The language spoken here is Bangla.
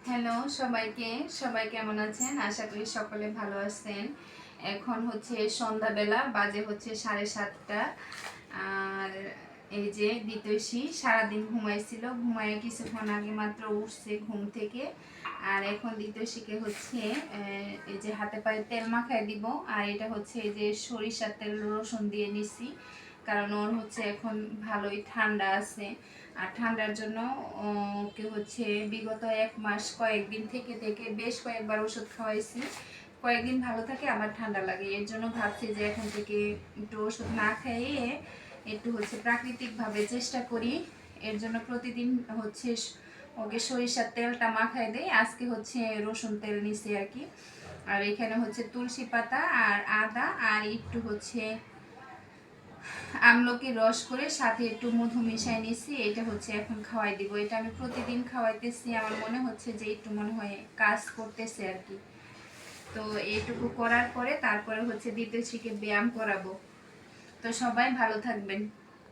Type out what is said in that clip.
হ্যালো সবাইকে, সবাই কেমন আছেন? আশা করি সকলে ভালো আছেন। এখন হচ্ছে সন্ধ্যাবেলা, বাজে হচ্ছে 7:30। আর এই যে দিতৈষী সারাদিন ঘুমাইছিল, ঘুমায় কিছুক্ষণ আগে মাত্র উঠছে ঘুম থেকে। আর এখন দিতৈষীকে হচ্ছে এই যে হাতে পায়ে তেল মাখায় দিব। আর এটা হচ্ছে এই যে সরিষার তেল রসুন দিয়ে নিছি, কারণ ওর হচ্ছে এখন ভালোই ঠান্ডা আছে। আর ঠান্ডার জন্য ওকে হচ্ছে বিগত 1 মাস কয়েকদিন থেকে থেকে বেশ কয়েকবার ওষুধ খাওয়াইছি। কয়েকদিন ভালো থাকে, আবার ঠান্ডা লাগে। এর জন্য ভাবছি যে এখন থেকে একটু ওষুধ না খাইয়ে একটু হচ্ছে প্রাকৃতিকভাবে চেষ্টা করি। এর জন্য প্রতিদিন হচ্ছে ওকে সরিষার তেলটা মাখায় দেয়। আজকে হচ্ছে রসুন তেল নিছি আর কি। আর এখানে হচ্ছে তুলসী পাতা আর আদা আর একটু হচ্ছে আমলকি রস করে সাথে একটু মধু মিশাই নিছি। এটা হচ্ছে এখন খাওয়াই দিব। এটা আমি প্রতিদিন খাওয়াইতেছি, আমার মনে হচ্ছে যে একটু মনে হয় কাজ করতেছে আর কি। তো এইটুকু করার পরে তারপরে হচ্ছে দ্বিতীয় ব্যায়াম করাবো। তো সবাই ভালো থাকবেন।